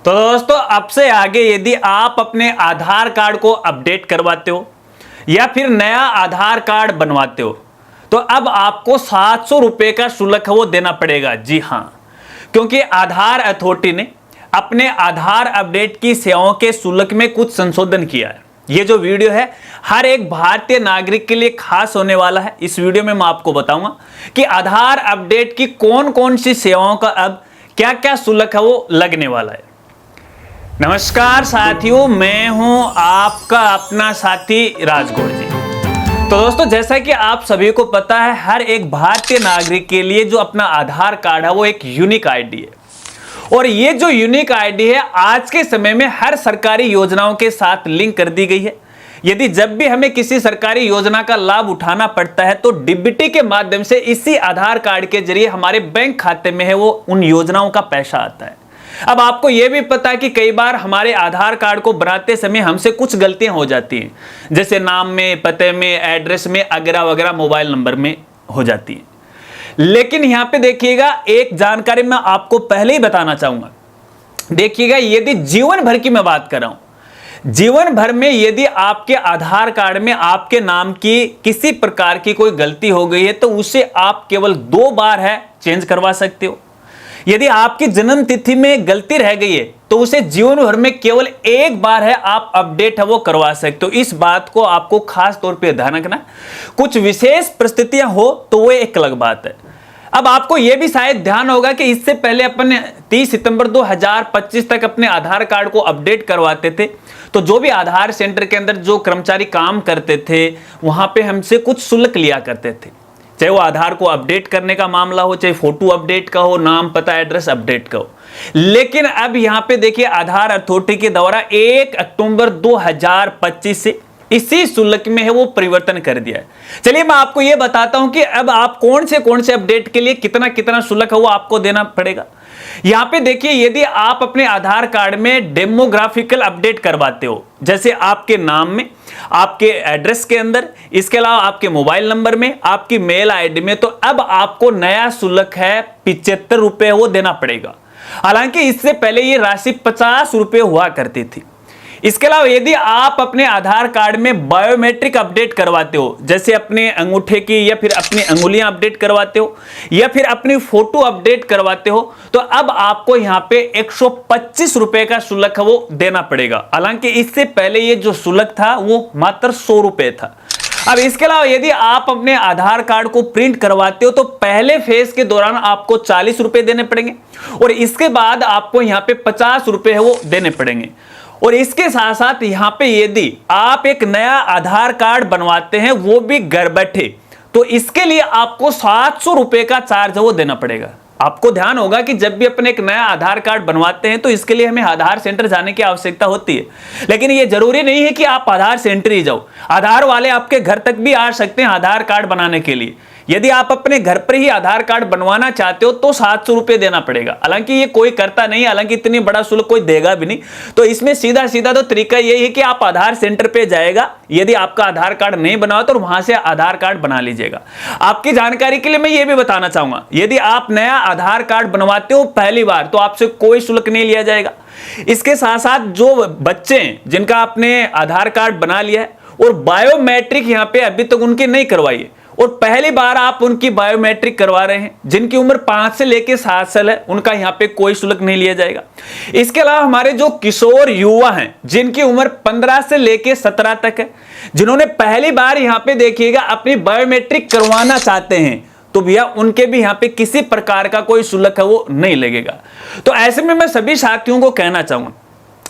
तो दोस्तों अब से आगे यदि आप अपने आधार कार्ड को अपडेट करवाते हो या फिर नया आधार कार्ड बनवाते हो तो अब आपको 700 रुपए का शुल्क वो देना पड़ेगा। जी हां, क्योंकि आधार अथॉरिटी ने अपने आधार अपडेट की सेवाओं के शुल्क में कुछ संशोधन किया है। ये जो वीडियो है हर एक भारतीय नागरिक के लिए खास होने वाला है। इस वीडियो में मैं आपको बताऊंगा कि आधार अपडेट की कौन कौन सी सेवाओं का अब क्या क्या शुल्क है वो लगने वाला है। नमस्कार साथियों, मैं हूं आपका अपना साथी राजगौर जी। तो दोस्तों जैसा कि आप सभी को पता है हर एक भारतीय नागरिक के लिए जो अपना आधार कार्ड है वो एक यूनिक आईडी है और ये जो यूनिक आईडी है आज के समय में हर सरकारी योजनाओं के साथ लिंक कर दी गई है। यदि जब भी हमें किसी सरकारी योजना का लाभ उठाना पड़ता है तो डीबीटी के माध्यम से इसी आधार कार्ड के जरिए हमारे बैंक खाते में है वो उन योजनाओं का पैसा आता है। अब आपको यह भी पता है कि कई बार हमारे आधार कार्ड को बनाते समय हमसे कुछ गलतियां हो जाती हैं, जैसे नाम में, पते में, एड्रेस में वगैरह वगैरह, मोबाइल नंबर में हो जाती है। लेकिन यहां पे देखिएगा एक जानकारी मैं आपको पहले ही बताना चाहूंगा। देखिएगा यदि जीवन भर की मैं बात कर रहा हूं, जीवन भर में यदि आपके आधार कार्ड में आपके नाम की किसी प्रकार की कोई गलती हो गई है तो उसे आप केवल 2 बार है चेंज करवा सकते हो। यदि आपकी जन्म तिथि में गलती रह गई है तो उसे जीवन भर में केवल 1 बार है आप अपडेट है वो करवा सकते हो। इस बात को आपको खास तौर पे ध्यान रखना। कुछ विशेष परिस्थितियां हो तो वो एक अलग बात है। अब आपको यह भी शायद ध्यान होगा कि इससे पहले अपन 30 सितंबर 2025 तक अपने आधार कार्ड को अपडेट करवाते थे तो जो भी आधार सेंटर के अंदर जो कर्मचारी काम करते थे वहां पे हमसे कुछ शुल्क लिया करते थे, चाहे वो आधार को अपडेट करने का मामला हो, चाहे फोटो अपडेट का हो, नाम पता एड्रेस अपडेट का हो। लेकिन अब यहां पे देखिए आधार अथॉरिटी के द्वारा 1 अक्टूबर 2025 से इसी शुल्क में है वो परिवर्तन कर दिया है। चलिए मैं आपको ये बताता हूं कि अब आप कौन से अपडेट के लिए कितना कितना शुल्क है वो आपको देना पड़ेगा। यहां पे देखिए यदि आप अपने आधार कार्ड में डेमोग्राफिकल अपडेट करवाते हो, जैसे आपके नाम में, आपके एड्रेस के अंदर, इसके अलावा आपके मोबाइल नंबर में, आपकी मेल आईडी में, तो अब आपको नया शुल्क है 75 रुपए वो देना पड़ेगा। हालांकि इससे पहले ये राशि 50 रुपए हुआ करती थी। इसके अलावा यदि आप अपने आधार कार्ड में बायोमेट्रिक अपडेट करवाते हो, जैसे अपने अंगूठे की या फिर अपनी अंगुलियां अपडेट करवाते हो या फिर अपनी फोटो अपडेट करवाते हो तो अब आपको यहां पे 125 रुपए का शुल्क वो देना पड़ेगा। हालांकि इससे पहले ये जो शुल्क था वो मात्र 100 रुपए था। अब इसके अलावा यदि आप अपने आधार कार्ड को प्रिंट करवाते हो तो पहले फेज के दौरान आपको 40 रुपए देने पड़ेंगे और इसके बाद आपको यहां पे 50 रुपए है वो देने पड़ेंगे। और इसके साथ साथ यहां पे यदि आप एक नया आधार कार्ड बनवाते हैं वो भी घर बैठे तो इसके लिए आपको 700 रुपए का चार्ज वो देना पड़ेगा। आपको ध्यान होगा कि जब भी अपन एक नया आधार कार्ड बनवाते हैं तो इसके लिए हमें आधार सेंटर जाने की आवश्यकता होती है, लेकिन ये जरूरी नहीं है कि आप आधार सेंटर ही जाओ। आधार वाले आपके घर तक भी आ सकते हैं आधार कार्ड बनाने के लिए। यदि आप अपने घर पर ही आधार कार्ड बनवाना चाहते हो तो 700 रुपए देना पड़ेगा। हालांकि ये कोई करता नहीं, हालांकि इतनी बड़ा शुल्क कोई देगा भी नहीं। तो इसमें सीधा सीधा तो तरीका यही है कि आप आधार सेंटर पे जाएगा, यदि आपका आधार कार्ड नहीं बना हो तो वहां से आधार कार्ड बना लीजिएगा। आपकी जानकारी के लिए मैं ये भी बताना चाहूंगा, यदि आप नया आधार कार्ड बनवाते हो पहली बार तो आपसे कोई शुल्क नहीं लिया जाएगा। इसके साथ साथ जो बच्चे जिनका आपने आधार कार्ड बना लिया है और बायोमेट्रिक यहां पे अभी तक उनकी नहीं करवाई है और पहली बार आप उनकी बायोमेट्रिक करवा रहे हैं, जिनकी उम्र 5 से लेकर 7 साल है, उनका यहां पे कोई शुल्क नहीं लिया जाएगा। इसके अलावा हमारे जो किशोर युवा हैं जिनकी उम्र 15 से लेकर 17 तक है, जिन्होंने पहली बार यहां पे देखिएगा अपनी बायोमेट्रिक करवाना चाहते हैं तो भैया उनके भी यहां पे किसी प्रकार का कोई शुल्क है वो नहीं लगेगा। तो ऐसे में मैं सभी साथियों को कहना चाहूंगा,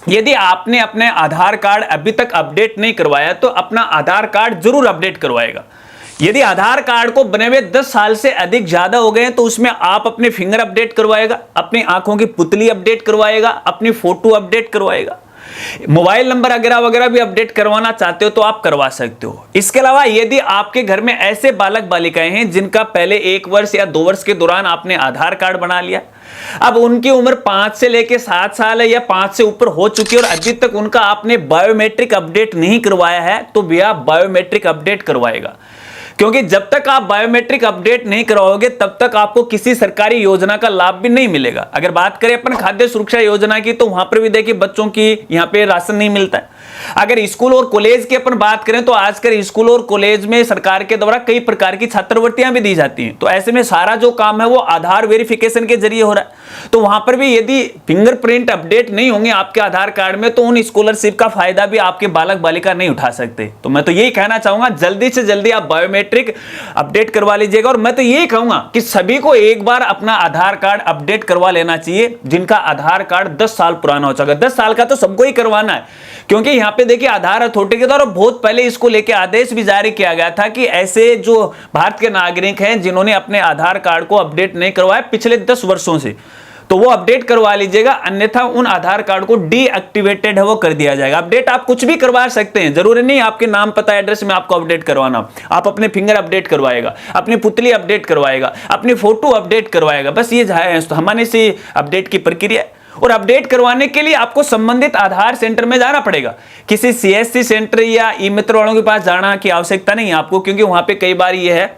यदि आपने अपने आधार कार्ड अभी तक अपडेट नहीं करवाया तो अपना आधार कार्ड जरूर अपडेट करवाएगा। यदि आधार कार्ड को बने हुए 10 साल से अधिक ज्यादा हो गए हैं तो उसमें आप अपने फिंगर अपडेट करवाएगा, अपनी आंखों की पुतली अपडेट करवाएगा, अपनी फोटो अपडेट करवाएगा, मोबाइल नंबर वगैरह वगैरह भी अपडेट करवाना चाहते हो तो आप करवा सकते हो। इसके अलावा यदि आपके घर में ऐसे बालक बालिकाएं हैं जिनका पहले 1 वर्ष या 2 वर्ष के दौरान आपने आधार कार्ड बना लिया, अब उनकी उम्र 5 से लेकर 7 साल है या 5 से ऊपर हो चुकी है और अभी तक उनका आपने बायोमेट्रिक अपडेट नहीं करवाया है तो भैया बायोमेट्रिक अपडेट करवाएगा। क्योंकि जब तक आप बायोमेट्रिक अपडेट नहीं करवाओगे तब तक आपको किसी सरकारी योजना का लाभ भी नहीं मिलेगा। अगर बात करें अपन खाद्य सुरक्षा योजना की, तो वहां पर भी देखिए बच्चों की यहां पे राशन नहीं मिलता है। अगर स्कूल और कॉलेज की अपन बात करें तो आजकल स्कूल और कॉलेज में सरकार के द्वारा कई प्रकार की छात्रवृत्तियां भी दी जाती हैं। तो ऐसे में सारा जो काम है वो आधार वेरिफिकेशन के जरिए हो रहा है। तो वहां पर भी यदि फिंगरप्रिंट अपडेट नहीं होंगे आपके आधार कार्ड में, तो उन स्कॉलरशिप का फायदा भी आपके बालक बालिका नहीं उठा सकते। तो मैं तो यही कहना चाहूंगा, जल्दी से जल्दी आप बायोमेट्रिक अपडेट करवा लीजिएगा। और मैं तो यही कहूंगा कि सभी को एक बार अपना आधार कार्ड अपडेट करवा लेना चाहिए, जिनका आधार कार्ड 10 साल पुराना हो चुका है। 10 साल का तो सबको ही करवाना है, क्योंकि यहां पे देखिए आधार अथॉरिटी के द्वारा बहुत पहले इसको लेके आदेश भी जारी किया गया था कि ऐसे जो भारत के नागरिक हैं जिन्होंने अपने आधार कार्ड को अपडेट नहीं करवाया पिछले 10 वर्षों से, तो वो अपडेट करवा लीजिएगा, अन्यथा उन आधार कार्ड को डीएक्टिवेटेड है वो कर दिया जाएगा। अपडेट आप कुछ भी करवा सकते हैं, जरूरी नहीं आपके नाम पता एड्रेस में आपको अपडेट करवाना। आप अपने फिंगर अपडेट करवाएगा, अपनी पुतली अपडेट करवाएगा, अपनी फोटो अपडेट करवाएगा, बस ये हमारे से अपडेट की प्रक्रिया। और अपडेट करवाने के लिए आपको संबंधित आधार सेंटर में जाना पड़ेगा। किसी सीएससी सेंटर या ई मित्र वालों के पास जाना की आवश्यकता नहीं है आपको, क्योंकि वहां पे कई बार ये है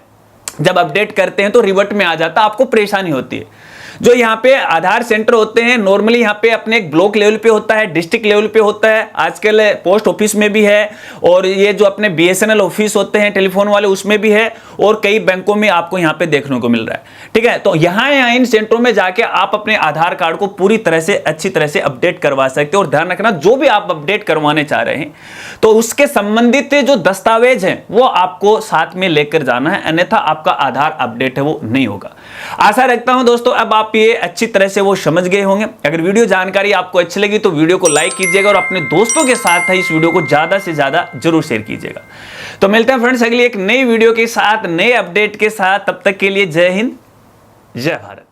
जब अपडेट करते हैं तो रिवर्ट में आ जाता, आपको परेशानी होती है। जो यहाँ पे आधार सेंटर होते हैं नॉर्मली यहाँ पे अपने ब्लॉक लेवल पे होता है, डिस्ट्रिक्ट लेवल पे होता है, आजकल पोस्ट ऑफिस में भी है, और ये जो अपने बीएसएनएल ऑफिस होते हैं टेलीफोन वाले उसमें भी है, और कई बैंकों में आपको यहाँ पे देखने को मिल रहा है। ठीक है, तो यहाँ इन सेंटरों में जाके आप अपने आधार कार्ड को पूरी तरह से अच्छी तरह से अपडेट करवा सकते हो। और ध्यान रखना, जो भी आप अपडेट करवाने चाह रहे हैं तो उसके संबंधित जो दस्तावेज हैं वो आपको साथ में लेकर जाना है, अन्यथा आपका आधार अपडेट है वो नहीं होगा। आशा रखता हूं दोस्तों अब आप ये अच्छी तरह से वो समझ गए होंगे। अगर वीडियो जानकारी आपको अच्छी लगी तो वीडियो को लाइक कीजिएगा और अपने दोस्तों के साथ इस वीडियो को ज्यादा से ज्यादा जरूर शेयर कीजिएगा। तो मिलते हैं फ्रेंड्स अगली एक नई वीडियो के साथ, नए अपडेट के साथ। तब तक के लिए जय हिंद, जय भारत।